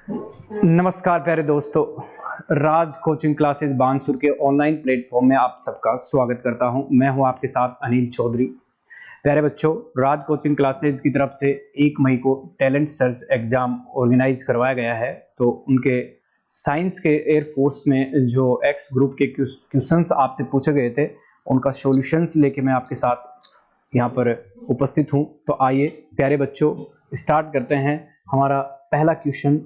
नमस्कार प्यारे दोस्तों, राज कोचिंग क्लासेस बानसूर के ऑनलाइन प्लेटफॉर्म में आप सबका स्वागत करता हूं। मैं हूं आपके साथ अनिल चौधरी। प्यारे बच्चों, राज कोचिंग क्लासेस की तरफ से 1 मई को टैलेंट सर्च एग्जाम ऑर्गेनाइज करवाया गया है। तो उनके साइंस के एयरफोर्स में जो एक्स ग्रुप के क्वेश्चंस आपसे पूछे गए थे, उनका सॉल्यूशंस लेके मैं आपके साथ यहाँ पर उपस्थित हूँ। तो आइए प्यारे बच्चों, स्टार्ट करते हैं। हमारा पहला क्वेश्चन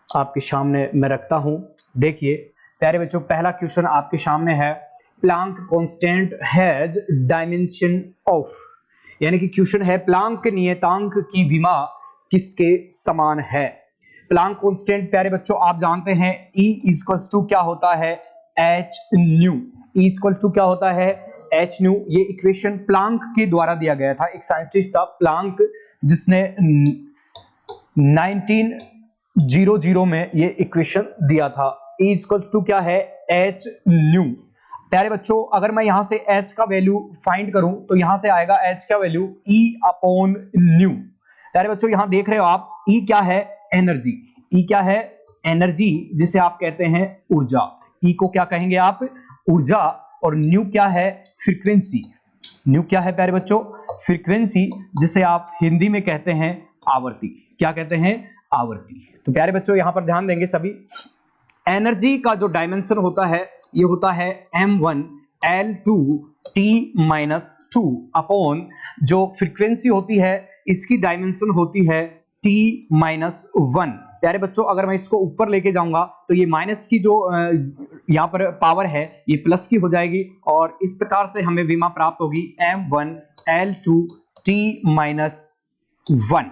आपके सामने मैं रखता हूं। देखिए प्यारे बच्चों, पहला क्वेश्चन आपके सामने है, Planck constant has dimension of, यानी कि क्वेश्चन है प्लांक नियतांक की विमा किसके समान है। प्लांक कांस्टेंट प्यारे बच्चों आप जानते हैं E इक्वल्स टू क्या होता है, H nu. E equals to क्या होता है, एच न्यू। ये इक्वेशन प्लांक के द्वारा दिया गया था, एक साइंटिस्ट था प्लांक, जिसने 1900 में ये इक्वेशन दिया था। E इक्वल्स टू क्या है, एच न्यू। प्यारे बच्चों अगर मैं यहां से H का वैल्यू फाइंड करूं तो यहां से आएगा H का वैल्यू E अपॉन न्यू। प्यारे बच्चों यहां देख रहे हो आप, E क्या है, एनर्जी। E क्या है, एनर्जी, जिसे आप कहते हैं ऊर्जा। E को क्या कहेंगे आप, ऊर्जा। और न्यू क्या है, फ्रीक्वेंसी। न्यू क्या है प्यारे बच्चों, फ्रीक्वेंसी, जिसे आप हिंदी में कहते हैं आवर्ती। क्या कहते हैं, आवर्ती। तो प्यारे बच्चों यहां पर ध्यान देंगे सभी, एनर्जी का जो डायमेंशन होता है ये होता है m1 L2 T-2 अपॉन जो फ्रीक्वेंसी होती है इसकी डायमेंशन होती है T-1। प्यारे बच्चों अगर मैं इसको ऊपर लेके जाऊंगा तो ये माइनस की जो यहाँ पर पावर है ये प्लस की हो जाएगी, और इस प्रकार से हमें विमा प्राप्त होगी m1 L2 T-1।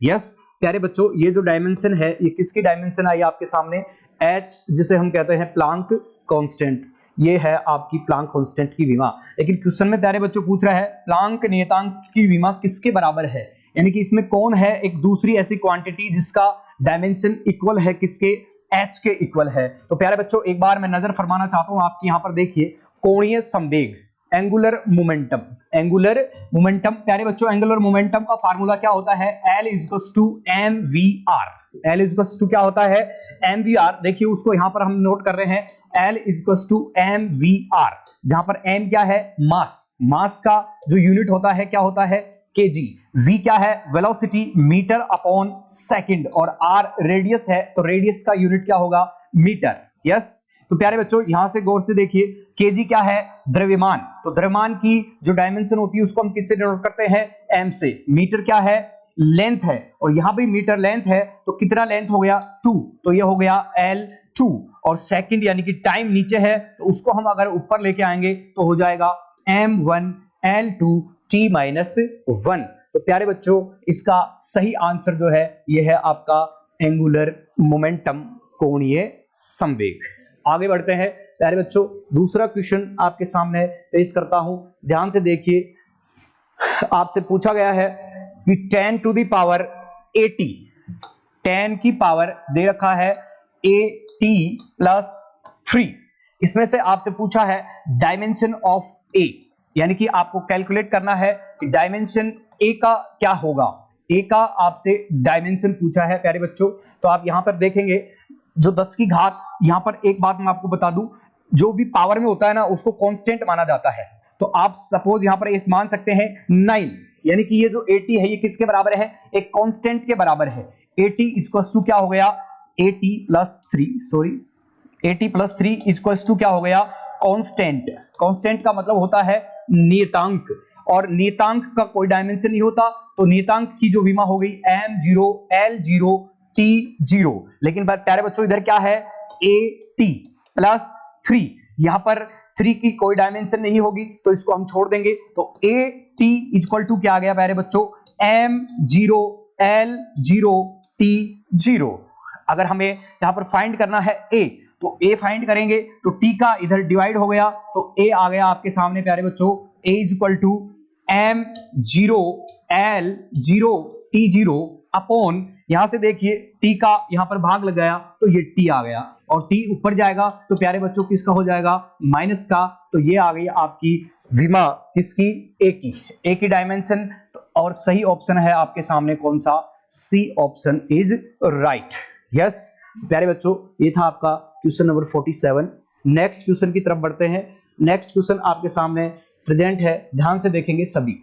यस प्यारे बच्चों, ये जो डायमेंशन है ये किसकी डायमेंशन आई आपके सामने, H, जिसे हम कहते हैं प्लांक कांस्टेंट। ये है आपकी प्लांक कांस्टेंट की विमा। लेकिन क्वेश्चन में प्यारे बच्चों पूछ रहा है प्लांक नियतांक की विमा किसके बराबर है, यानी कि इसमें कौन है एक दूसरी ऐसी क्वांटिटी जिसका डायमेंशन इक्वल है किसके, H के इक्वल है। तो प्यारे बच्चों एक बार मैं नजर फरमाना चाहता हूं आपकी, यहां पर देखिए कोणीय संवेग, एंगुलर मोमेंटम। एंगुलर मोमेंटम प्यारे बच्चों, एंगुलर मोमेंटम का फार्मूला क्या होता है, L equals to mvr। L equals to क्या होता है, mvr। देखिए उसको यहां पर हम नोट कर रहे हैं, L इक्वल्स टू mvr, जहां पर m क्या है, मास। मास का जो यूनिट होता है क्या होता है, kg। v क्या है, वेलोसिटी, मीटर अपॉन सेकंड, और r रेडियस है तो रेडियस का यूनिट क्या होगा, मीटर। यस तो प्यारे बच्चों यहां से गौर से देखिए, केजी क्या है, द्रव्यमान। तो द्रव्यमान की जो डायमेंशन होती है उसको हम किससे डिनोट करते हैं, एम से। मीटर क्या है, लेंथ है, और यहां भी मीटर लेंथ है तो कितना लेंथ हो गया, 2, तो ये हो गया L2। और सेकंड यानी कि टाइम नीचे है तो उसको हम अगर ऊपर लेके आएंगे तो हो जाएगा m1 L2 T-1। तो प्यारे बच्चों इसका सही आंसर जो है ये है आपका एंगुलर मोमेंटम, कोणीय संवेग। आगे बढ़ते हैं प्यारे बच्चों, दूसरा क्वेश्चन आपके सामने पेश करता हूं, ध्यान से देखिए। आपसे पूछा गया है कि 10 टू द पावर 80, 10 की पावर दे रखा है 80+3। इसमें से आपसे पूछा है डायमेंशन ऑफ A, यानी कि आपको कैलकुलेट करना है कि डायमेंशन A का क्या होगा। A का आपसे डायमेंशन पूछा है प्यारे बच्चों। तो आप यहां पर देखेंगे जो 10 की घात, यहां पर एक बात मैं आपको बता दूं, जो भी पावर में होता है ना उसको कांस्टेंट माना जाता है। तो आप सपोज यहां पर एक मान सकते हैं 9, यानी कि ये जो 80 है ये किसके बराबर है, एक कांस्टेंट के बराबर है। 80 इक्वल्स टू क्या हो गया, 80+3 इक्वल्स टू क्या हो गया, कांस्टेंट। कांस्टेंट का मतलब होता है नियतांक, और नियतांक का कोई डायमेंशन नहीं होता, तो नियतांक की जो विमा हो गई m0 L0 T0। लेकिन प्यारे बच्चों इधर क्या है, AT+3, यहां पर 3 की कोई डायमेंशन नहीं होगी तो इसको हम छोड़ देंगे। तो AT इक्वल टू क्या आ गया प्यारे बच्चों, m0 L0 T0। अगर हमें यहां पर फाइंड करना है A, तो A फाइंड करेंगे तो T का इधर डिवाइड हो गया तो A आ गया आपके सामने प्यारे बच्चों, A equal to m0 L0 T0 upon, यहां से देखिए T का यहां पर भाग लग गया तो ये T आ गया, और T ऊपर जाएगा तो प्यारे बच्चों किसका हो जाएगा, माइनस का। तो ये आ गई आपकी विमा किसकी, A की डायमेंशन। और सही ऑप्शन है आपके सामने कौन सा, C option is right. Yes प्यारे बच्चों, ये था आपका क्वेश्चन नंबर 47। नेक्स्ट क्वेश्चन की तरफ बढ़ते हैं। नेक्स्ट क्वेश्चन आपके सामने प्रेजेंट है, ध्यान से देखेंगे सभी।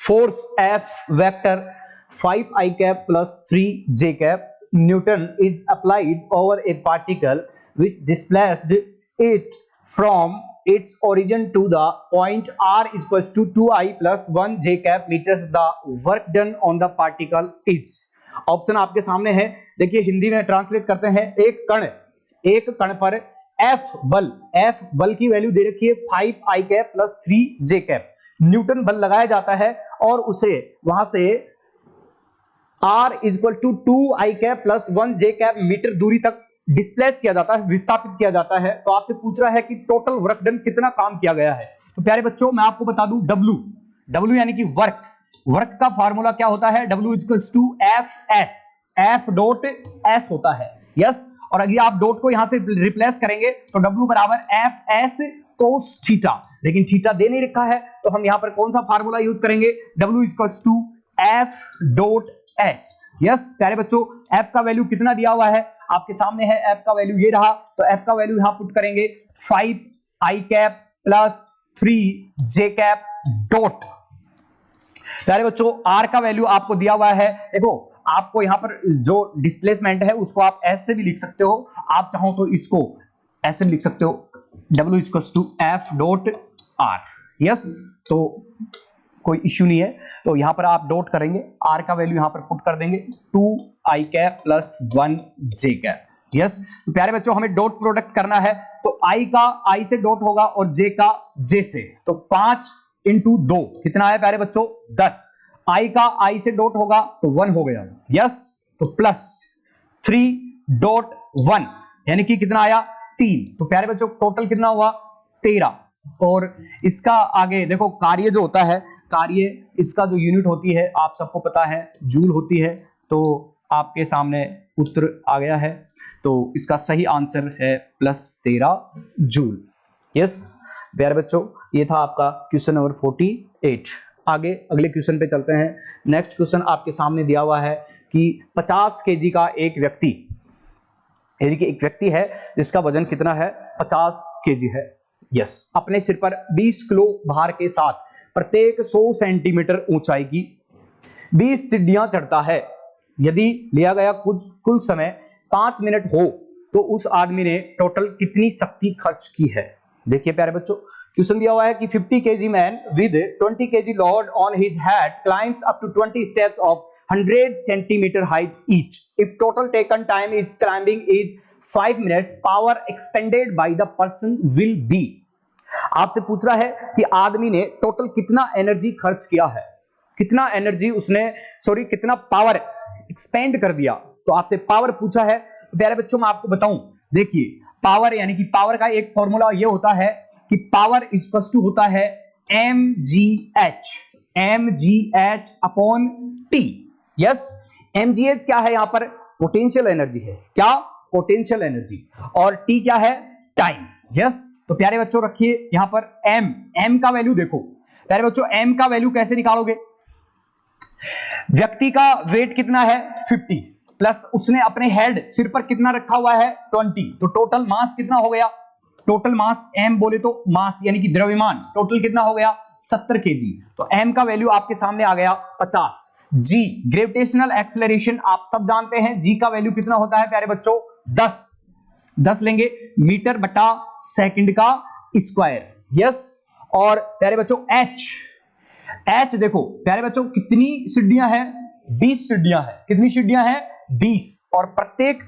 Force F vector 5i cap plus 3j cap Newton is applied over a particle which displaced it from its origin to the point r equals to 2i plus 1j cap meters. The work done on the particle is। Option आपके सामने है, देखिए हिंदी में translate करते हैं। एक कण पर F बल की वैल्यू दे रखी है 5i cap plus 3j cap, Newton बल लगाया जाता है और उसे वहां से r equal to 2i cap plus 1j cap metre दूरी तक डिस्प्लेस किया जाता है, विस्थापित किया जाता है। तो आपसे पूछ रहा है कि टोटल वर्क डन कितना काम किया गया है। तो प्यारे बच्चों मैं आपको बता दूं, W यानी कि वर्क का फार्मूला क्या होता है, W equals to F dot S होता है। यस, और अगर आप डॉट को यहां से रिप्लेस करेंगे तो W बराबर Fs कोस थीटा, लेकिन थीटा दे नहीं रखा है तो हम यहां पर कौन सा फार्मूला यूज करेंगे, W equals to F dot S। Yes प्यारे बच्चों, F का वैल्यू कितना दिया हुआ है आपके सामने है, F का वैल्यू ये रहा, तो F का वैल्यू यहां पुट करेंगे 5i cap plus 3j cap dot. प्यारे बच्चों R का वैल्यू आपको दिया हुआ है, देखो आपको यहां पर जो डिस्प्लेसमेंट है उसको आप S से भी लिख सकते हो, आप चाहो तो इसको ऐसे लिख सकते हो, W equals to F dot R। Yes, तो कोई इश्यू नहीं है, तो यहां पर आप डॉट करेंगे, R का वैल्यू यहां पर पुट कर देंगे 2i cap plus 1j cap. Yes, तो प्यारे बच्चों हमें डॉट प्रोडक्ट करना है, तो I का I से डॉट होगा और J का J से, तो 5 इंटू 2 कितना है प्यारे बच्चों 10, I का I से डॉट होगा तो 1 हो गया। यस, तो प्लस 3 डॉट 1 यानी कि कितना आया 3, तो प्यारे बच्चों टोटल कितना हुआ 13। और इसका आगे देखो कार्य जो होता है, कार्य इसका जो यूनिट होती है आप सबको पता है जूल होती है, तो आपके सामने उत्तर आ गया है, तो इसका सही आंसर है प्लस 13 जूल। यस प्यारे बच्चों, ये था आपका क्वेश्चन नंबर 48। आगे अगले क्वेश्चन पे चलते हैं। नेक्स्ट क्वेश्चन आपके सामने दिया हुआ है कि 50 केजी का एक व्यक्ति, यानी कि एक व्यक्ति है जिसका वजन कितना है 50 केजी है। यस, अपने सिर पर 20 किलो भार के साथ प्रत्येक 100 सेंटीमीटर ऊंचाई की 20 सीढ़ियां चढ़ता है। यदि लिया गया कुल समय 5 मिनट हो तो उस आदमी ने टोटल कितनी शक्ति खर्च की है। देखिए प्यारे बच्चों, क्वेश्चन दिया हुआ है कि 50 kg man with 20 kg load on his head climbs up to 20 steps of 100 centimetre height each. If total taken time is climbing is 5 minutes, power expended by the person will be. आपसे पूछ रहा है कि आदमी ने total कितना energy खर्च किया है, कितना एनर्जी उसने कितना पावर एक्सपेंड कर दिया। तो आपसे पावर पूछा है। तो प्यारे बच्चों मैं आपको बताऊं, देखिए पावर यानी कि पावर का एक फॉर्मूला ये होता है कि पावर इक्वल्स टू होता है mgh upon t। Yes, mgh क्या है यहाँ पर पोटेंशियल एनर्जी है, क्या पोटेंशियल एनर्जी, और t क्या है टाइम। यस, तो प्यारे बच्चों रखिए यहां पर m का वैल्यू देखो। प्यारे बच्चों m का वैल्यू कैसे निकालोगे, व्यक्ति का वेट कितना है 50 प्लस उसने अपने हेड सिर पर कितना रखा हुआ है 20, तो टोटल मास कितना हो गया, टोटल मास m बोले तो मास यानी कि द्रव्यमान टोटल कितना हो गया 70 केजी। तो m का वैल्यू आपके सामने आ गया 50। g ग्रेविटेशनल एक्सेलरेशन आप सब जानते हैं, g का वैल्यू कितना होता है प्यारे बच्चों 10 लेंगे मीटर बटा सेकंड का स्क्वायर। यस, और प्यारे बच्चों h देखो प्यारे बच्चों कितनी सीढ़ियां हैं 20 सीढ़ियां हैं, कितनी सीढ़ियां हैं 20, और प्रत्येक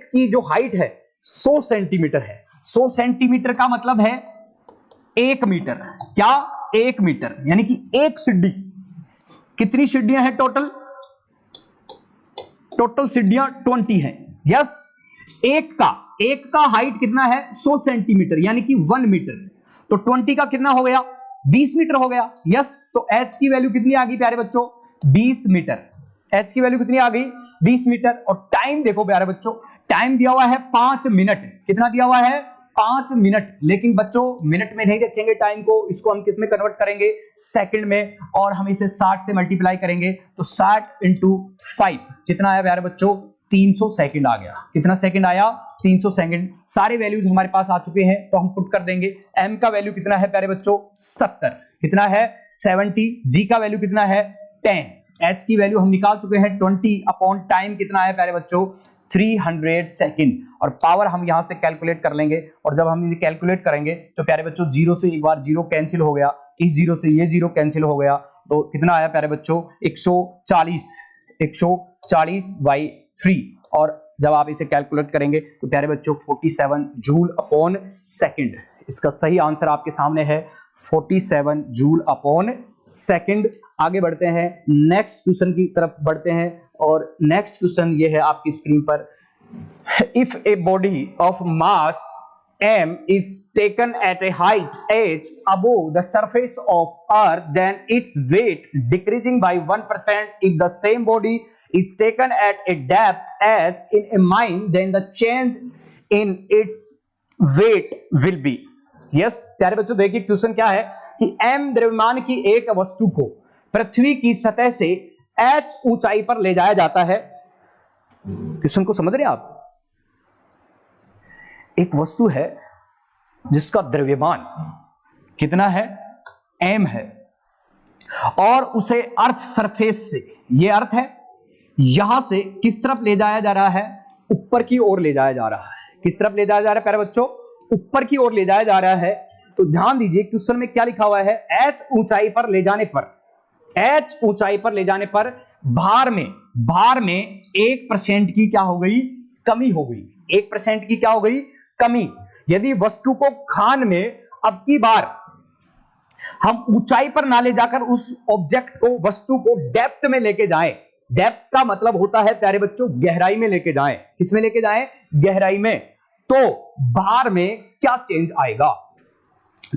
की जो हाइट है 100 सेंटीमीटर है। 100 सेंटीमीटर का मतलब है 1 मीटर, क्या 1 मीटर, यानी कि एक सीढ़ी, कितनी सीढ़ियां हैं टोटल सीढ़ियां 20 हैं। यस, एक का हाइट कितना है 100 सेंटीमीटर यानी कि 1 मीटर, तो 20 का कितना हो गया 20 मीटर हो गया। यस, तो h की वैल्यू कितनी आ गई प्यारे बच्चों 20 मीटर, h की वैल्यू कितनी आ गई 20 मीटर। और टाइम देखो प्यारे बच्चों, टाइम दिया हुआ है 5 मिनट, कितना दिया हुआ है 5 मिनट, लेकिन बच्चों मिनट में नहीं रखेंगे टाइम को, इसको हम किस में कन्वर्ट करेंगे सेकंड में, और हम इसे 60 से मल्टीप्लाई करेंगे, तो 60 इंटू 5 कितना है प्यारे बच्चों 300 सेकंड आ गया। कितना सेकंड आया? 300 सेकंड। सारे वैल्यूज हमारे पास आ चुके हैं तो हम पुट कर देंगे। m का वैल्यू कितना है प्यारे बच्चों? 70। कितना है? 70। g का वैल्यू कितना है? 10। h की वैल्यू हम निकाल चुके हैं 20 अपॉन टाइम कितना है प्यारे बच्चों? 300 सेकंड। और पावर हम यहां से कैलकुलेट कर लेंगे, और जब हम कैलकुलेट करेंगे तो प्यारे बच्चों जीरो से एक बार जीरो कैंसिल हो गया, इस जीरो से ये जीरो कैंसिल हो गया, तो कितना आया प्यारे बच्चों? 140 बाई 3। और जब आप इसे कैलकुलेट करेंगे तो प्यारे बच्चों 47 जूल अपॉन सेकंड। इसका सही आंसर आपके सामने है 47 जूल अपॉन सेकंड। आगे बढ़ते हैं, नेक्स्ट क्वेश्चन की तरफ बढ़ते हैं, और नेक्स्ट क्वेश्चन ये है आपकी स्क्रीन पर। If a body of mass m is taken at a height h above the surface of earth, then its weight decreasing by 1%. If the same body is taken at a depth h in a mine, then the change in its weight will be. yes, प्यारे बच्चों देखिए question क्या है कि m द्रव्यमान की एक वस्तु को पृथ्वी की सतह से h ऊंचाई पर ले जाया जाता है। क्वेश्चन को समझ रहे हैं आप? एक वस्तु है जिसका द्रव्यमान कितना है? m है, और उसे अर्थ सरफेस से, ये अर्थ है, यहां से किस तरफ ले जाया जा रहा है? ऊपर की ओर ले जाया जा रहा है। किस तरफ ले जाया जा रहा है प्यारे बच्चों? ऊपर की ओर ले जाया जा रहा है। तो ध्यान दीजिए क्वेश्चन में क्या लिखा हुआ है? h ऊंचाई पर ले जाने पर, h ऊंचाई पर ले जाने पर भार में 1% की क्या हो गई? कमी हो गई। 1% की क्या हो गई? कमी। यदि वस्तु को खान में अब की बार हम ऊंचाई पर ना ले जाकर उस ऑब्जेक्ट को, वस्तु को डेप्थ में लेके जाएं, डेप्थ का मतलब होता है प्यारे बच्चों गहराई में लेके जाएं। किस में लेके जाएं? गहराई में। तो भार में क्या चेंज आएगा?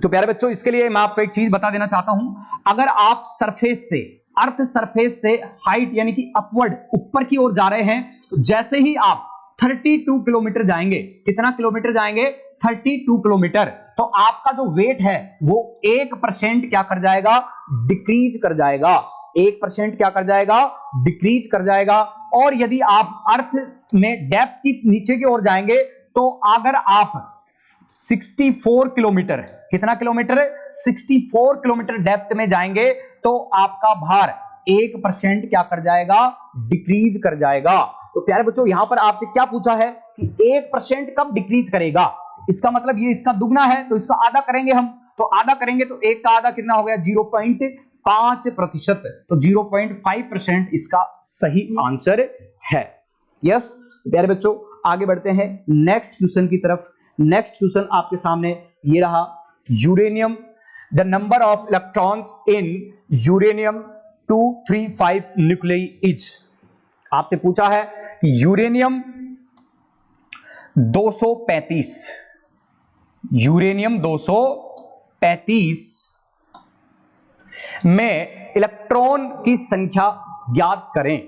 तो प्यारे बच्चों इसके लिए मैं आपको एक चीज बता देना चाहता हूं। अगर आप सरफेस से, अर्थ सरफेस से हाइट यानी कि अपवर्ड, ऊपर की ओर जा रहे हैं, तो जैसे ही आप 32 किलोमीटर जाएंगे, कितना किलोमीटर जाएंगे? 32 किलोमीटर, तो आपका जो वेट है वो 1% क्या कर जाएगा? डिक्रीज कर जाएगा। 1% क्या कर जाएगा? डिक्रीज कर जाएगा। और यदि आप अर्थ में डेप्थ की नीचे की ओर जाएंगे, तो अगर आप 64 किलोमीटर, कितना किलोमीटर? 64 किलोमीटर डेप्थ में जाएंगे, तो आपका भार 1% क्या कर जाएगा? डिक्रीज कर जाएगा। तो प्यारे बच्चों यहां पर आपसे क्या पूछा है कि 1% कब डिक्रीज करेगा? इसका मतलब ये इसका दुगना है, तो इसका आधा करेंगे हम। तो आधा करेंगे तो एक का आधा कितना हो गया? 0.5%। तो 0.5% इसका सही आंसर है। यस प्यारे बच्चों आगे बढ़ते हैं नेक्स्ट क्वेश्चन की तरफ। नेक्स्ट क्वेश्चन आपके सामने ये रहा। Uranium, the number of electrons in uranium 235 nuclei is. आपसे पूछा है कि यूरेनियम 235, यूरेनियम 235 में इलेक्ट्रॉन की संख्या ज्ञात करें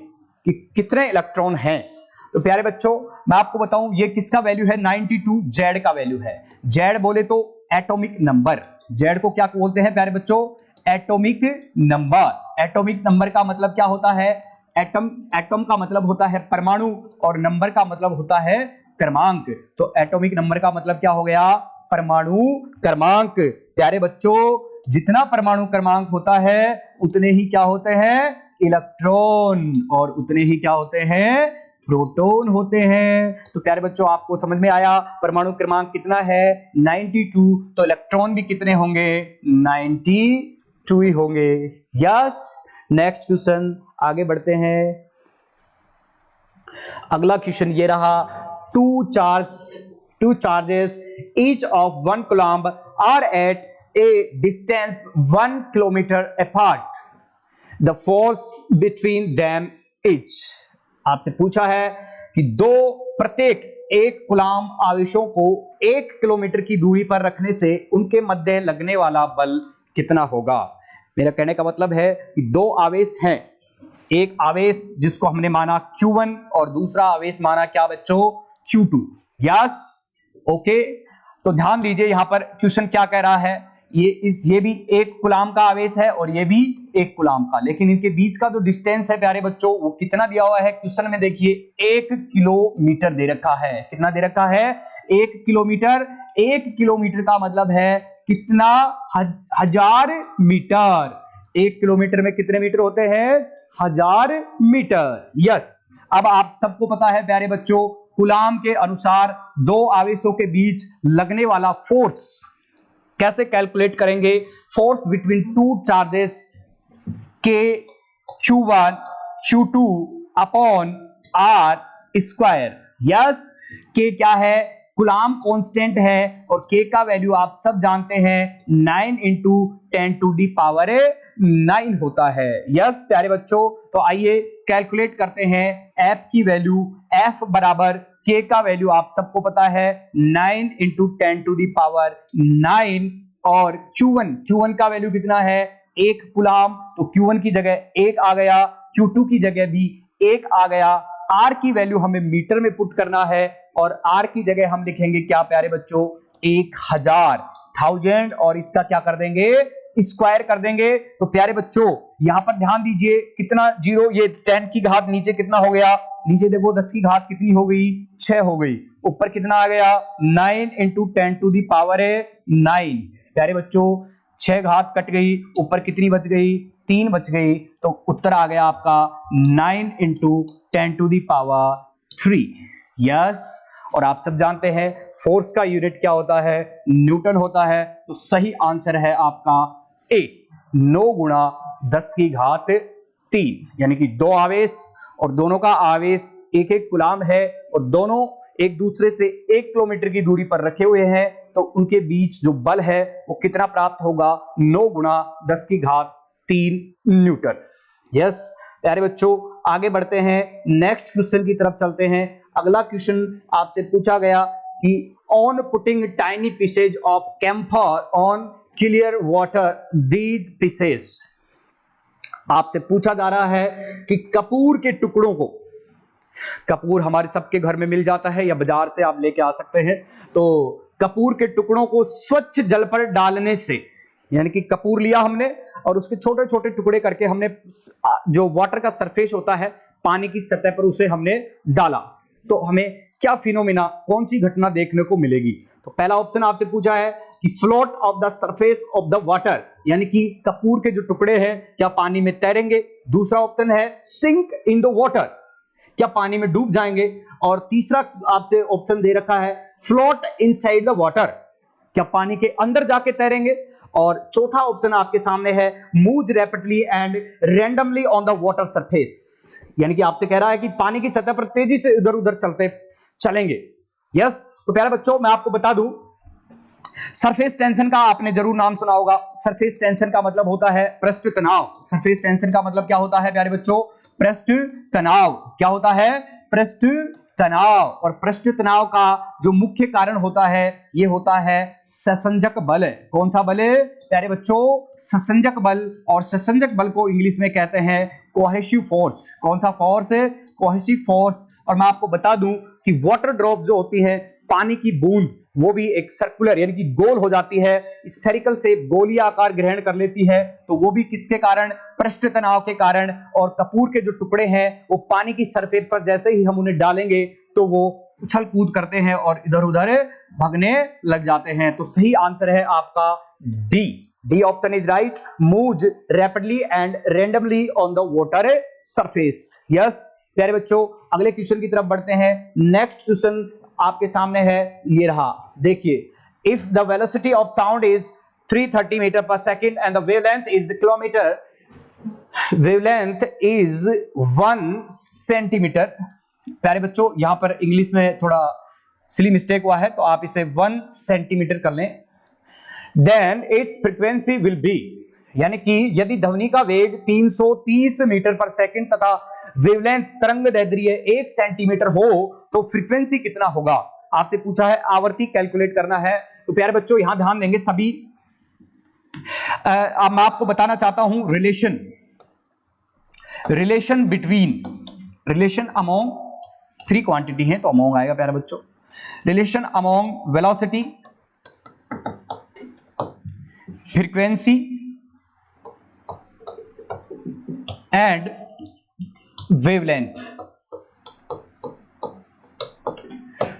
कि कितने इलेक्ट्रॉन हैं। तो प्यारे बच्चों मैं आपको बताऊं ये किसका वैल्यू है? 92 जेड का वैल्यू है। जेड बोले तो एटॉमिक नंबर, जेड को क्या बोलते हैं प्यारे बच्चों? Atomic number. एटॉमिक नंबर का मतलब क्या होता है? एटम, एटम का मतलब होता है परमाणु, और नंबर का मतलब होता है क्रमांक। तो एटॉमिक नंबर का मतलब क्या हो गया? परमाणु क्रमांक। प्यारे बच्चों जितना परमाणु क्रमांक होता है उतने ही क्या होते हैं? इलेक्ट्रॉन, और उतने ही क्या होते हैं? प्रोटॉन होते हैं। तो प्यारे बच्चों आपको समझ में आया परमाणु क्रमांक कितना है? 92। तो इलेक्ट्रॉन भी कितने होंगे? 92 ही होंगे। यस नेक्स्ट क्वेश्चन आगे बढ़ते हैं। अगला क्वेश्चन ये रहा। two charges each of 1 coulomb are at a distance 1 kilometer apart. The force between them is। आपसे पूछा है कि दो प्रत्येक 1 कूलाम आवेशों को 1 किलोमीटर की दूरी पर रखने से उनके मध्य लगने वाला बल कितना होगा। मेरा कहने का मतलब है कि दो आवेश हैं, एक आवेश जिसको हमने माना Q1 और दूसरा आवेश माना क्या बच्चों? Q2। Yes okay. तो ध्यान दीजिए यहां पर क्वेश्चन क्या कह रहा है। ये भी एक कूलाम का आवेश है और ये भी एक कूलाम का, लेकिन इनके बीच का जो डिस्टेंस है प्यारे बच्चों वो कितना दिया हुआ है क्वेश्चन में, देखिए 1 किलोमीटर दे रखा है। कितना दे रखा है? 1 किलोमीटर। 1 किलोमीटर का मतलब है कितना? 1000 मीटर। 1 किलोमीटर में कितने मीटर होते हैं? 1000 मीटर। यस। अब आप सबको पता है प्यारे बच्चों, कूलाम के अनुसार दो आवेशों के बीच लगने वाला फोर्स कैसे कैलकुलेट करेंगे? फोर्स बिटवीन टू चार्जेस के Q1 Q2 upon R square. Yes, के क्या है? कूलाम कांस्टेंट है और के का वैल्यू आप सब जानते हैं 9 इंटू 10 टू दी पावर 9 होता है। यस प्यारे बच्चों, तो आइए कैलकुलेट करते हैं F की वैल्यू। F बराबर K का वैल्यू आप सबको पता है 9 इंटू 10 टू दी पावर 9 और Q1 का वैल्यू कितना है? 1 कूलाम, तो Q1 की जगह 1 आ गया, Q2 की जगह भी 1 आ गया। R की वैल्यू हमें मीटर में पुट करना है और R की जगह हम लिखेंगे क्या प्यारे बच्चों? 1000 और इसका क्या कर देंगे? स्क्वायर कर देंगे। तो प्यारे बच्चों यहां पर ध्यान दीजिए, कितना जीरो, ये 10 की घात नीचे कितना हो गया? नीचे देखो 10 की घात कितनी हो गई? 6 हो गई। ऊपर कितना आ गया? 9 इंटू 10 टू दी पावर 9। प्यारे बच्चों 6 घात कट गई, ऊपर कितनी बच गई? 3 बच गई। तो उत्तर आ गया आपका 9 into 10 to the power 3। Yes, और आप सब जानते हैं फोर्स का यूनिट क्या होता है? न्यूटन होता है। तो सही आंसर है आपका ए, 9 गुणा 10 की घात 3, यानी कि दो आवेश और दोनों का आवेश एक एक कूलाम है और दोनों एक दूसरे से 1 किलोमीटर की दूरी पर रखे हुए हैं, तो उनके बीच जो बल है वो कितना प्राप्त होगा? 9 गुणा 10 की घात 3 न्यूटन। यस प्यारे बच्चों, आगे बढ़ते हैं, नेक्स्ट क्वेश्चन की तरफ चलते हैं। अगला क्वेश्चन आपसे पूछा गया कि on putting tiny pieces of camphor on clear water these pieces, आपसे पूछा जा रहा है कि कपूर के टुकड़ों को, कपूर हमारे सबके घर में मिल जाता है या बाजार से आप लेके आ सकते हैं, तो कपूर के टुकड़ों को स्वच्छ जल पर डालने से, यानी कि कपूर लिया हमने और उसके छोटे छोटे टुकड़े करके हमने जो वाटर का सरफेस होता है पानी की सतह पर उसे हमने डाला, तो हमें क्या फिनोमिना, कौन सी घटना देखने को मिलेगी? तो पहला ऑप्शन आपसे पूछा है कि float of the surface of the water, यानी कि कपूर के जो टुकड़े हैं क्या पानी में तैरेंगे। दूसरा ऑप्शन है सिंक इन द वाटर, क्या पानी में डूब जाएंगे। और तीसरा आपसे ऑप्शन दे रखा है फ्लोट इनसाइड द वाटर, क्या पानी के अंदर जाके तैरेंगे। और चौथा ऑप्शन आपके सामने है move rapidly and randomly on the water surface, यानी कि आपसे कह रहा है कि पानी की सतह पर तेजी से इधर उधर चलेंगे। यस, तो प्यारे बच्चों मैं आपको बता दूं, सरफेस टेंशन का आपने जरूर नाम सुना होगा। सरफेस टेंशन का मतलब होता है पृष्ठ तनाव। सरफेस टेंशन का मतलब क्या होता है प्यारे बच्चों? पृष्ठ तनाव। क्या होता है? पृष्ठ तनाव। और पृष्ठ तनाव का जो मुख्य कारण होता है ये होता है ससंजक बल। कौन सा बल प्यारे बच्चों? ससंजक बल। और ससंजक बल को इंग्लिश में कहते हैं कोहेसिव फोर्स। कौन सा फोर्स? Cohesive force. और मैं आपको बता दूं कि वाटर ड्रॉप जो होती है, पानी की बूंद, वो भी एक सर्कुलर यानी कि गोल हो जाती है, स्फेरिकल से गोलीय आकार ग्रहण कर लेती है, तो वो भी किसके कारण? पृष्ठ तनाव के कारण। और कपूर के जो टुकड़े हैं वो पानी की सरफेस पर जैसे ही हम उन्हें डालेंगे तो वो उछल कूद करते हैं और इधर उधर भागने लग जाते हैं। तो सही आंसर है आपका D option is right, move rapidly and randomly on the water surface. Yes प्यारे बच्चों, अगले क्वेश्चन की तरफ बढ़ते हैं। नेक्स्ट क्वेश्चन आपके सामने है, ये रहा, देखिए, if the velocity of sound is 330 metre per second and the wavelength is kilometre, wavelength is 1 centimetre. प्यारे बच्चों यहां पर इंग्लिश में थोड़ा सिली मिस्टेक हुआ है, तो आप इसे 1 सेंटीमीटर कर लें। Then its frequency will be, यानी कि यदि ध्वनि का वेग 330 मीटर पर सेकंड तथा वेवलेंथ तरंग दैर्ध्य 1 सेंटीमीटर हो तो फ्रीक्वेंसी कितना होगा? आपसे पूछा है आवर्ती कैलकुलेट करना है। तो प्यारे बच्चों यहां ध्यान देंगे सभी। अब मैं आपको बताना चाहता हूं relation between, relation among 3 quantity है तो अमोंग आएगा प्यारे बच्चों। Relation among velocity, frequency and wavelength.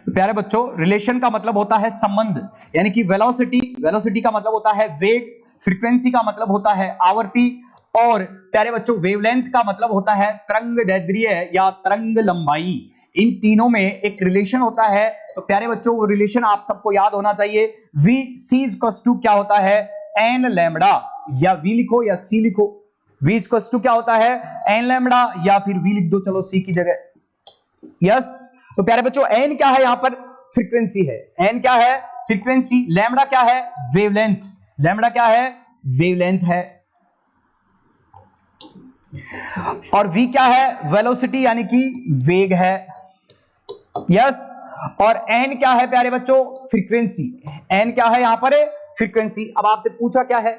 प्यारे बच्चों, रिलेशन का मतलब होता है संबंध, यानी कि वेलोसिटी का मतलब होता है वेग, फ्रीक्वेंसी का मतलब होता है आवर्ती, और प्यारे बच्चों वेवलेंथ का मतलब होता है तरंगदैर्ध्य या तरंग लंबाई। इन तीनों में एक रिलेशन होता है। तो प्यारे बच्चों वो रिलेशन आप सबको याद होना चाहिए। वी सी इक्वल्स टू क्या होता है, एन लैम्बडा, या वी लिखो या सी लिखो। वी इक्वल्स टू क्या होता है, एन लैम्बडा, या फिर वी लिख दो चलो सी की जगह। यस, तो प्यारे बच्चों एन क्या है, यहां पर फ्रीक्वेंसी है। एन क्या है, फ्रीक्वेंसी। लैम्बडा क्या है, वेवलेंथ। लैम्बडा क्या है, वेवलेंथ है। और v क्या है, वेलोसिटी यानी कि वेग है। यस, और n क्या है प्यारे बच्चों, फ्रीक्वेंसी। n क्या है यहां पर, फ्रीक्वेंसी। अब आपसे पूछा क्या है,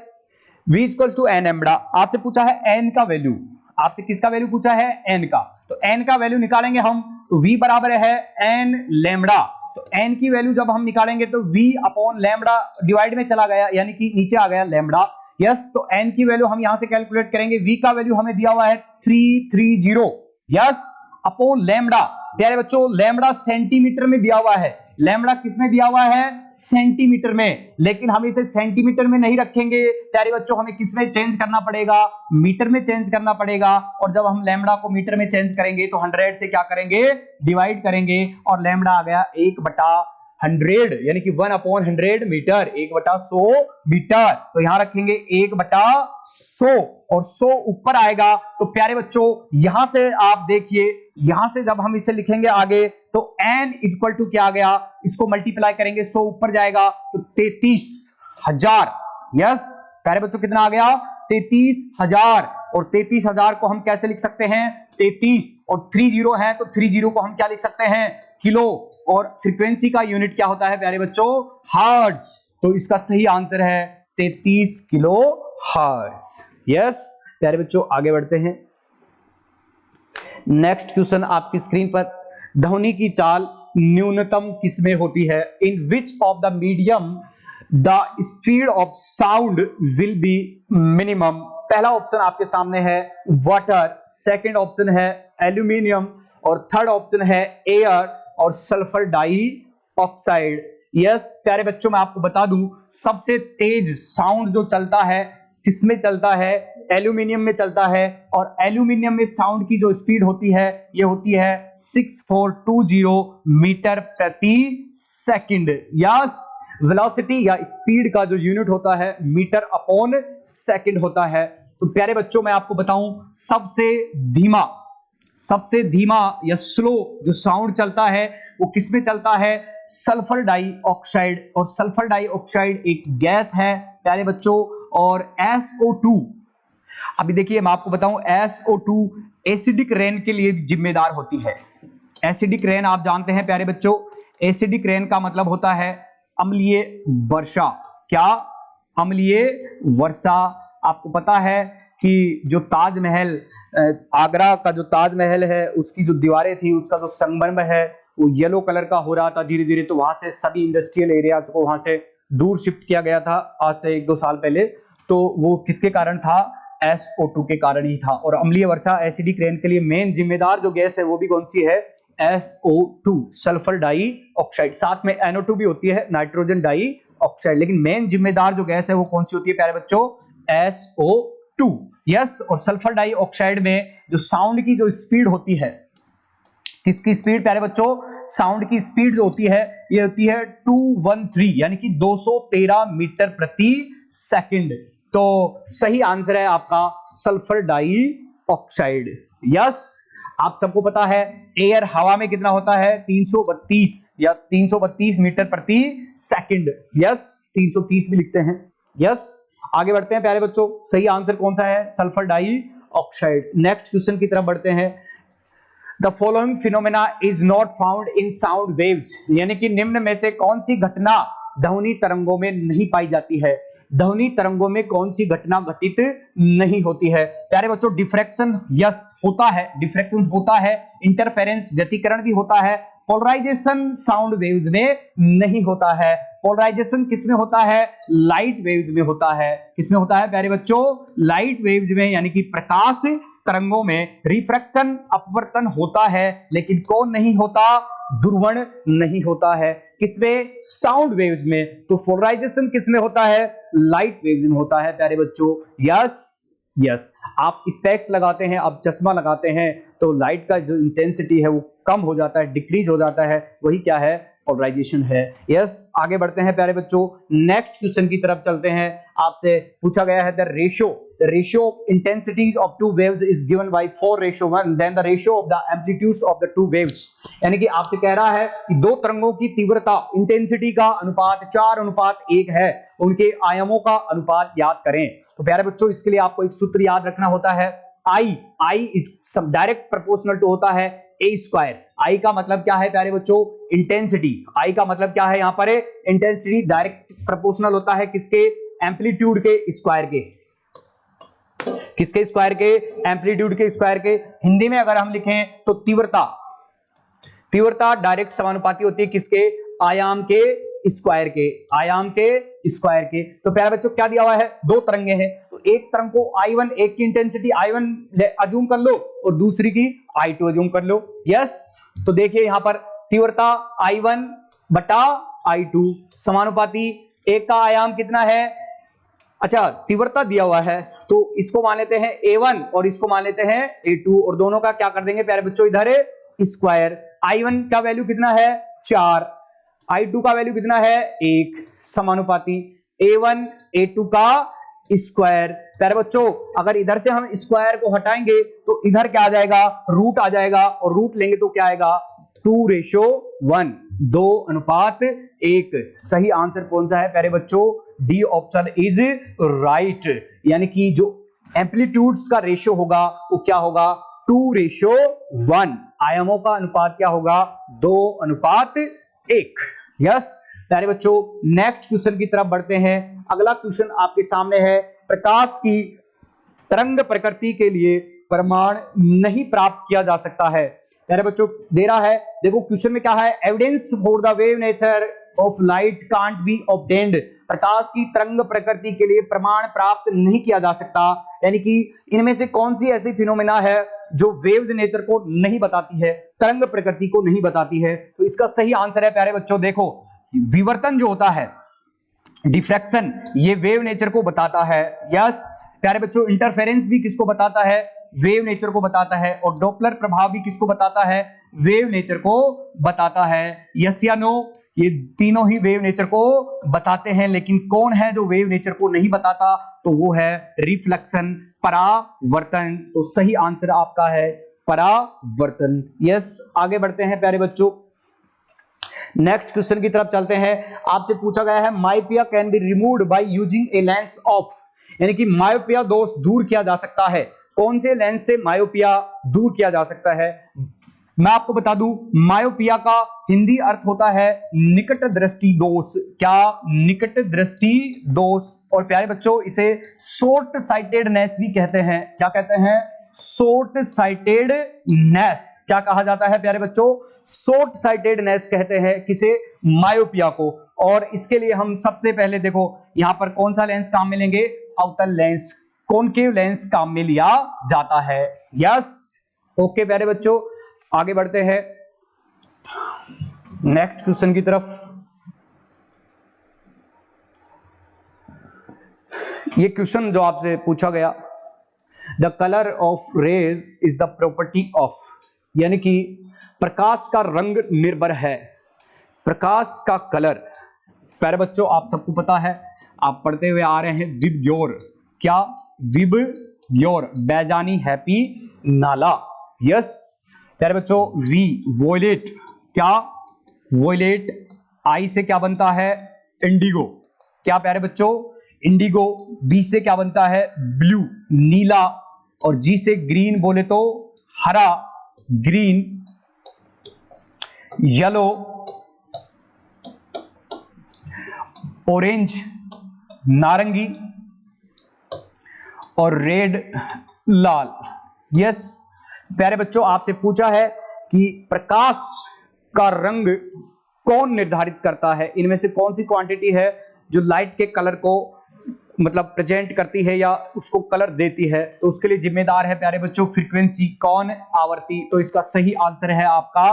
v इक्वल टू एन एम्बडा। आपसे पूछा है n का वैल्यू, आपसे किसका वैल्यू पूछा है, n का। तो n का वैल्यू निकालेंगे हम, तो v बराबर है n लैम्बडा। तो n की वैल्यू जब हम निकालेंगे तो v अपॉन लैम्बडा डिवाइड में चला गया, यानी कि नीचे आ गया लैम्बडा। यस, तो n की वैल्यू हम यहां से कैलकुलेट करेंगे। v का वैल्यू हमें दिया हुआ है 330। Yes, upon lambda. प्यारे बच्चों लैम्बडा सेंटीमीटर में दिया हुआ है। लैम्बडा किसमें दिया हुआ है, सेंटीमीटर में। लेकिन हम इसे सेंटीमीटर में नहीं रखेंगे प्यारे बच्चों, हमें किसमें चेंज करना पड़ेगा, मीटर में चेंज करना पड़ेगा। और जब हम लैम्बडा को मीटर में चेंज करेंगे तो 100 से क्या करेंगे, डिवाइड करेंगे, और लैम्बडा आ गया 1/100, यानी कि 1/100 मीटर, 1/100 मीटर। तो यहां रखेंगे 1/100, और 100 ऊपर आएगा। तो प्यारे बच्चों यहां से आप देखिए, यहां से जब हम इसे लिखेंगे आगे तो n इक्वल टू क्या आ गया, इसको मल्टीप्लाई करेंगे 100 ऊपर जाएगा तो 33,000। यस, प्यारे बच्चों कितना आ गया, 33,000। और 33,000 को हम कैसे लिख सकते हैं, 33 और 30 है, तो 30 को हम क्या लिख सकते हैं, किलो। और फ्रीक्वेंसी का यूनिट क्या होता है प्यारे बच्चों, हर्ट्ज। तो इसका सही आंसर है 33 किलो हर्ट्ज। यस प्यारे बच्चों आगे बढ़ते हैं। नेक्स्ट क्वेश्चन आपकी स्क्रीन पर, ध्वनि की चाल न्यूनतम किसमें होती है, in which of the medium the speed of sound will be minimum. पहला ऑप्शन आपके सामने है वाटर, सेकंड ऑप्शन है एल्यूमिनियम, और थर्ड ऑप्शन है एयर और सल्फर डाई ऑक्साइड। यस प्यारे बच्चों मैं आपको बता दूं, सबसे तेज साउंड जो चलता है किसमें चलता है, एल्यूमिनियम में चलता है। और एल्यूमिनियम में साउंड की जो स्पीड होती है ये होती है 6420 मीटर प्रति सेकंड। यस, वेलोसिटी या स्पीड का जो यूनिट होता है मीटर अपॉन सेकंड होता है। तो प्यारे बच्चों मैं आपको बताऊं, सबसे धीमा या स्लो जो साउंड चलता है वो किसमें चलता है, सल्फर डाइऑक्साइड। और सल्फर डाइऑक्साइड एक गैस है प्यारे बच्चों। और SO2, अभी देखिए मैं आपको बताऊं, SO2 एसिडिक रेन के लिए जिम्मेदार होती है। एसिडिक रेन आप जानते हैं प्यारे बच्चों, एसिडिक रेन का मतलब होता है अम्लीय वर्षा। क्या, अम्लीय वर्षा। आपको पता है कि जो ताजमहल, आगरा का जो ताजमहल है उसकी जो दीवारें थी उसका जो संगमरमर है वो येलो कलर का हो रहा था धीरे धीरे। तो वहां से सभी इंडस्ट्रियल एरियाज को वहां से दूर शिफ्ट किया गया था आज से 1-2 साल पहले। तो वो किसके कारण था, SO2 के कारण ही था। और अम्लीय वर्षा एसिडिक रेन के लिए मेन जिम्मेदार जो गैस है वो भी कौन सी है, SO2 सल्फर डाइऑक्साइड। साथ में NO2 भी होती है, नाइट्रोजन डाइऑक्साइड। लेकिन मेन जिम्मेदार जो गैस है वो कौन सी होती है प्यारे बच्चों, SO2। यस, और सल्फर डाइऑक्साइड में जो साउंड की जो स्पीड होती है, किसकी स्पीड प्यारे बच्चों, साउंड की स्पीड जो होती है ये होती है 213, यानी कि 213 मीटर प्रति सेकंड। तो सही आंसर है आपका सल्फर डाइऑक्साइड। यस, आप सबको पता है एयर हवा में कितना होता है, 332 या 332 मीटर प्रति सेकंड। यस, 330 भी लिखते हैं। यस, आगे बढ़ते हैं प्यारे बच्चों, सही आंसर कौन सा है, सल्फर डाइऑक्साइड। नेक्स्ट क्वेश्चन की तरफ बढ़ते हैं। The following phenomena is not found in sound waves, यानी कि निम्न में से कौन सी घटना ध्वनि तरंगों में नहीं पाई जाती है। ध्वनि तरंगों में कौन सी घटना घटित नहीं होती है? प्यारे बच्चों डिफ्रैक्शन यस होता है, डिफ्रैक्शन होता है, इंटरफेरेंस व्यतिकरण भी होता है, पोलराइजेशन साउंड वेव्स में नहीं होता है। पोलराइजेशन किस में होता है? लाइट वेव्स में होता है। किसमें होता है प्यारे बच्चों? लाइट वेव्स में, यानी कि प्रकाश तरंगों में रिफ्रैक्शन अपवर्तन होता है, लेकिन कौन नहीं होता? ध्रुवण नहीं होता है। किसमें? साउंड वेव्स में। तो पोलराइजेशन किसमें होता है? लाइट वेव्स में होता है प्यारे बच्चों। यस यस, आप स्पेक्स लगाते हैं, आप चश्मा लगाते हैं, तो लाइट का जो इंटेंसिटी है वो कम हो जाता है, डिक्रीज हो जाता है, वही क्या है? पोलराइजेशन है। यस, आगे बढ़ते हैं प्यारे बच्चों, नेक्स्ट क्वेश्चन की तरफ चलते हैं। आपसे पूछा गया है the ratio of intensities of two waves is given by 4:1, then the ratio of the amplitudes of the two waves. यानी कि आपसे कह रहा है कि दो तरंगों की तीव्रता इंटेंसिटी का अनुपात 4:1 है, उनके आयामों का अनुपात याद करें। तो प्यारे बच्चों इसके लिए आपको एक सूत्र याद रखना होता है, I is direct proportional to होता है ए स्क्वायर। आई का मतलब क्या है प्यारे बच्चों? इंटेंसिटी। आई का मतलब क्या है? यहां पर इंटेंसिटी डायरेक्ट प्रोपोर्शनल होता है किसके? एम्पलीट्यूड के स्क्वायर के। किसके स्क्वायर के? एम्पलीट्यूड के स्क्वायर के। हिंदी में अगर हम लिखें तो तीव्रता डायरेक्ट समानुपाती होती है किसके? आयाम के स्क्वायर के। आयाम के स्क्वायर के। तो प्यारे बच्चों क्या दिया हुआ है? दो तरंगे हैं, तो एक तरंग को I1, एक की इंटेंसिटी I1 अज्यूम कर लो और दूसरी की I2 अज्यूम कर लो। यस, तो देखिए यहां पर तीव्रता I1 बटा I2 समानुपाती, एक का आयाम कितना है? अच्छा, तीव्रता दिया हुआ है तो इसको मान लेते हैं A1 और इसको मान लेते हैं A2, और दोनों का क्या कर देंगे प्यारे बच्चों? इधर स्क्वायर। I1 का वैल्यू कितना है? 4, I2 का वैल्यू कितना है? 1, समानुपाती A1 A2 का स्क्वायर। प्यारे बच्चों अगर इधर से हम स्क्वायर को हटाएंगे तो इधर क्या आ जाएगा? रूट आ जाएगा, और रूट लेंगे तो क्या आएगा? 2:1, 2:1। सही आंसर कौन सा है प्यारे बच्चों? D option is right. यानी कि जो एम्पलीट्यूड्स का रेशियो होगा वो क्या होगा? 2:1। आयामों का अनुपात क्या होगा? 2:1। यस प्यारे बच्चों नेक्स्ट क्वेश्चन की तरफ बढ़ते हैं। अगला क्वेश्चन आपके सामने है, प्रकाश की तरंग प्रकृति के लिए प्रमाण नहीं प्राप्त किया जा सकता है। प्यारे बच्चों दे रहा है, देखो क्वेश्चन में क्या है? Evidence for the wave nature of light can't be obtained. प्रकाश की तरंग प्रकृति के लिए प्रमाण प्राप्त नहीं किया जा सकता, यानी कि इनमें से कौन सी ऐसी फिनोमेना है जो वेव नेचर को नहीं बताती है, तरंग प्रकृति को नहीं बताती है? तो इसका सही आंसर है प्यारे बच्चों, देखो विवर्तन जो होता है, डिफ्रैक्शन, ये वेव नेचर को बताता है। यस प्यारे बच्चों, इंटरफेरेंस भी किसको बताता है? वेव नेचर को बताता है। और डॉपलर प्रभाव भी किसको बताता है? वेव नेचर को बताता है। यस या नो? ये तीनों ही वेव नेचर को बताते हैं, लेकिन कौन है जो वेव नेचर को नहीं बताता? तो वो है रिफ्लेक्शन, परावर्तन। तो सही आंसर आपका है परावर्तन। यस, आगे बढ़ते हैं प्यारे बच्चों, नेक्स्ट क्वेश्चन की तरफ चलते हैं। आपसे पूछा गया है, myopia can be removed by using a lens of, यानी कि मायोपिया दोष दूर किया जा सकता है। कौन से लेंस से मायोपिया दूर किया जा सकता है? मैं आपको बता दूं, मायोपिया का हिंदी अर्थ होता है निकट दृष्टि दोष। क्या? निकट दृष्टि दोष। और प्यारे बच्चों इसे शॉर्ट साइटेडनेस भी कहते हैं। क्या कहते हैं? Short sightedness. क्या कहा जाता है प्यारे बच्चों? शॉर्ट साइटेडनेस कहते हैं किसे? मायोपिया को। और इसके लिए हम सबसे पहले देखो यहां पर कौन सा लेंस काम में लेंगे? अवतल लेंस, कॉनकेव लेंस काम में लिया जाता है। यस ओके प्यारे बच्चों, आगे बढ़ते हैं नेक्स्ट क्वेश्चन की तरफ। ये क्वेश्चन जो आपसे पूछा गया, the colour of rays is the property of, यानी कि प्रकाश का रंग निर्भर है। प्रकाश का कलर प्यारे बच्चों आप सबको पता है, आप पढ़ते हुए आ रहे हैं विबग्योर। क्या? विबग्योर, बैजानी हैप्पी नाला। यस प्यारे बच्चों, वी वोयलेट। क्या? वोयलेट। आई से क्या बनता है? इंडिगो। क्या प्यारे बच्चों? इंडिगो। बी से क्या बनता है? ब्लू, नीला। और जी से ग्रीन बोले तो हरा, ग्रीन। येलो। ऑरेंज नारंगी और रेड लाल। यस प्यारे बच्चों, आपसे पूछा है कि प्रकाश का रंग कौन निर्धारित करता है, इनमें से कौन सी क्वांटिटी है जो लाइट के कलर को मतलब प्रेजेंट करती है या उसको कलर देती है। तो उसके लिए जिम्मेदार है प्यारे बच्चों फ्रीक्वेंसी, कौन, आवर्ती। तो इसका सही आंसर है आपका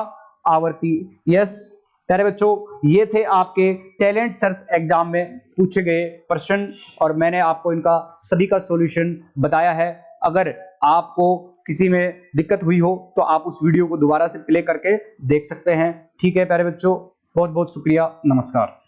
आवर्ती। यस प्यारे बच्चों, ये थे आपके टैलेंट सर्च एग्जाम में पूछे गए प्रश्न और मैंने आपको इनका सभी का सॉल्यूशन बताया है। अगर आपको किसी में दिक्कत हुई हो तो आप उस वीडियो को दोबारा से प्ले करके देख सकते हैं। ठीक है प्यारे बच्चों, बहुत बहुत शुक्रिया, नमस्कार।